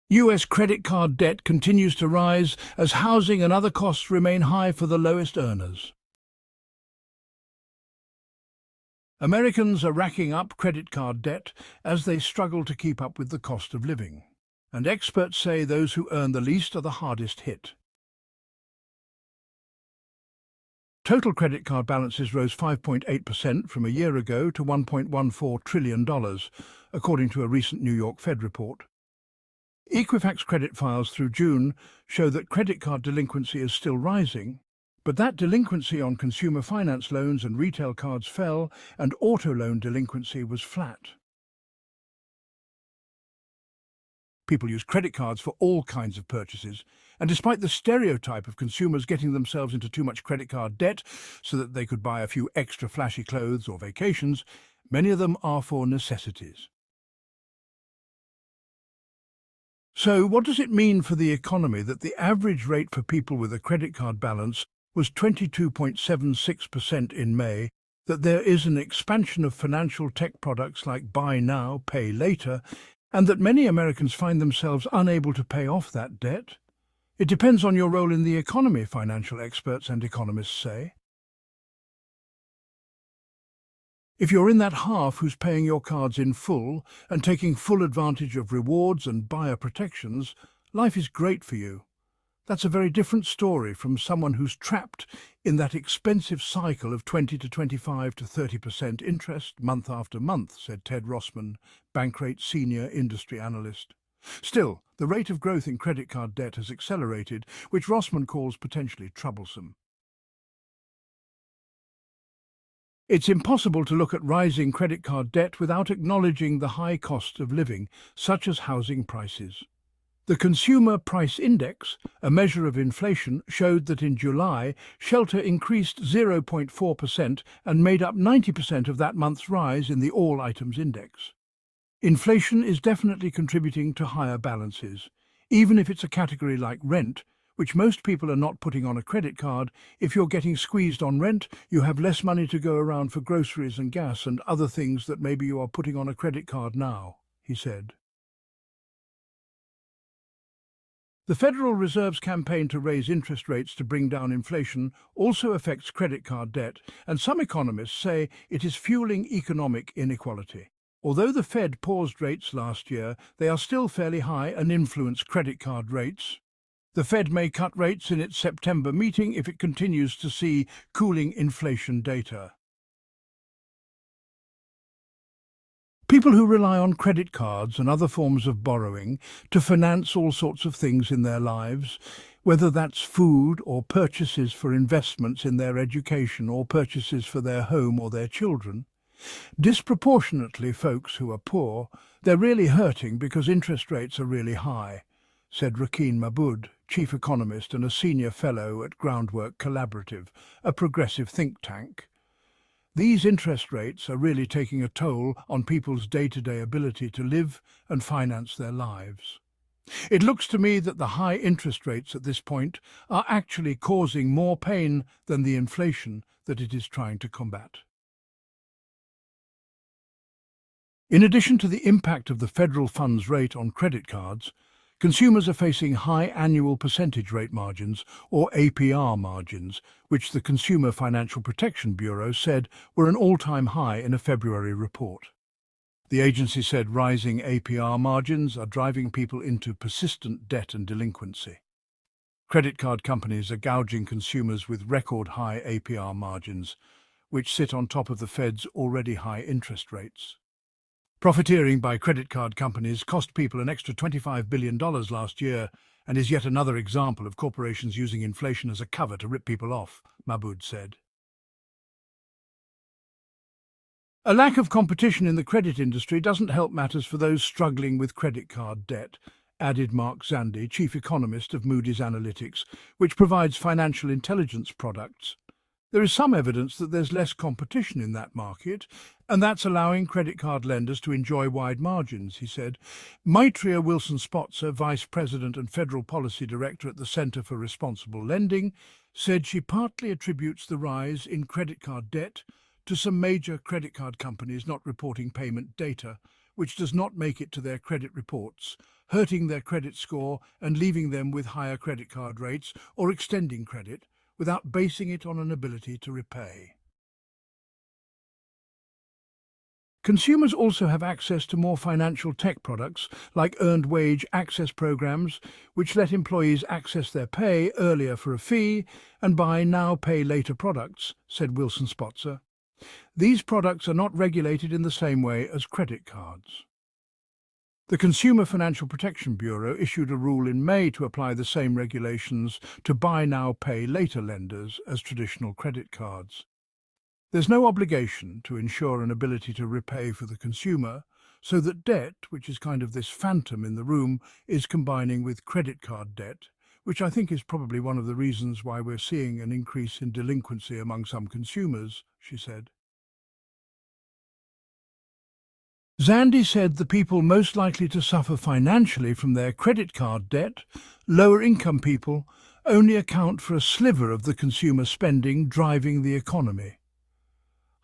US credit card debt continues to rise as housing and other costs remain high for the lowest earners. Americans are racking up credit card debt as they struggle to keep up with the cost of living. And experts say those who earn the least are the hardest hit. Total credit card balances rose 5.8% from a year ago to $1.14 trillion, according to a recent New York Fed report. Equifax credit files through June show that credit card delinquency is still rising, but that delinquency on consumer finance loans and retail cards fell, and auto loan delinquency was flat. People use credit cards for all kinds of purchases, and despite the stereotype of consumers getting themselves into too much credit card debt so that they could buy a few extra flashy clothes or vacations, many of them are for necessities. So what does it mean for the economy that the average rate for people with a credit card balance was 22.76% in May, that there is an expansion of financial tech products like buy now, pay later, and that many Americans find themselves unable to pay off that debt? It depends on your role in the economy, financial experts and economists say. If you're in that half who's paying your cards in full and taking full advantage of rewards and buyer protections, life is great for you. That's a very different story from someone who's trapped in that expensive cycle of 20 to 25 to 30% interest month after month, said Ted Rossman, Bankrate senior industry analyst. Still, the rate of growth in credit card debt has accelerated, which Rossman calls potentially troublesome. It's impossible to look at rising credit card debt without acknowledging the high cost of living, such as housing prices. The Consumer Price Index, a measure of inflation, showed that in July, shelter increased 0.4% and made up 90% of that month's rise in the All Items Index. Inflation is definitely contributing to higher balances. Even if it's a category like rent, which most people are not putting on a credit card, if you're getting squeezed on rent, you have less money to go around for groceries and gas and other things that maybe you are putting on a credit card now, he said. The Federal Reserve's campaign to raise interest rates to bring down inflation also affects credit card debt, and some economists say it is fueling economic inequality. Although the Fed paused rates last year, they are still fairly high and influence credit card rates. The Fed may cut rates in its September meeting if it continues to see cooling inflation data. People who rely on credit cards and other forms of borrowing to finance all sorts of things in their lives, whether that's food or purchases for investments in their education or purchases for their home or their children, disproportionately folks who are poor, they're really hurting because interest rates are really high, said Rakeen Mahbood, chief economist and a senior fellow at Groundwork Collaborative, a progressive think tank. These interest rates are really taking a toll on people's day-to-day ability to live and finance their lives. It looks to me that the high interest rates at this point are actually causing more pain than the inflation that it is trying to combat. In addition to the impact of the federal funds rate on credit cards, consumers are facing high annual percentage rate margins, or APR margins, which the Consumer Financial Protection Bureau said were an all-time high in a February report. The agency said rising APR margins are driving people into persistent debt and delinquency. Credit card companies are gouging consumers with record-high APR margins, which sit on top of the Fed's already high interest rates. Profiteering by credit card companies cost people an extra $25 billion last year and is yet another example of corporations using inflation as a cover to rip people off, Mahbood said. A lack of competition in the credit industry doesn't help matters for those struggling with credit card debt, added Mark Zandi, chief economist of Moody's Analytics, which provides financial intelligence products. There is some evidence that there's less competition in that market, and that's allowing credit card lenders to enjoy wide margins, he said. Maitreya Wilson-Spotzer, Vice President and Federal Policy Director at the Center for Responsible Lending, said she partly attributes the rise in credit card debt to some major credit card companies not reporting payment data, which does not make it to their credit reports, hurting their credit score and leaving them with higher credit card rates or extending credit without basing it on an ability to repay. Consumers also have access to more financial tech products like earned wage access programs, which let employees access their pay earlier for a fee and buy now pay later products, said Wilson Spotzer. These products are not regulated in the same way as credit cards. The Consumer Financial Protection Bureau issued a rule in May to apply the same regulations to buy now pay later lenders as traditional credit cards. There's no obligation to ensure an ability to repay for the consumer, so that debt, which is kind of this phantom in the room, is combining with credit card debt, which I think is probably one of the reasons why we're seeing an increase in delinquency among some consumers, she said. Zandi said the people most likely to suffer financially from their credit card debt, lower-income people, only account for a sliver of the consumer spending driving the economy.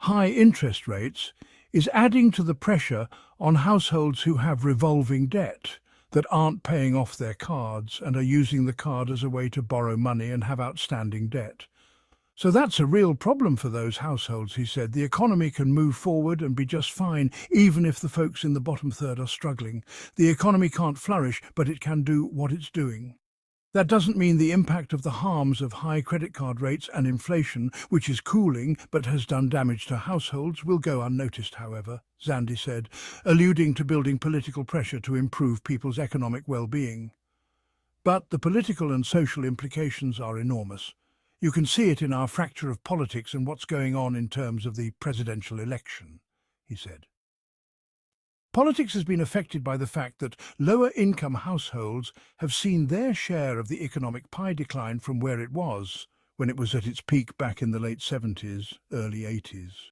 High interest rates is adding to the pressure on households who have revolving debt that aren't paying off their cards and are using the card as a way to borrow money and have outstanding debt. So that's a real problem for those households, he said. The economy can move forward and be just fine, even if the folks in the bottom third are struggling. The economy can't flourish, but it can do what it's doing. That doesn't mean the impact of the harms of high credit card rates and inflation, which is cooling but has done damage to households, will go unnoticed, however, Zandi said, alluding to building political pressure to improve people's economic well-being. But the political and social implications are enormous. You can see it in our fracture of politics and what's going on in terms of the presidential election, he said. Politics has been affected by the fact that lower-income households have seen their share of the economic pie decline from where it was when it was at its peak back in the late 70s, early 80s.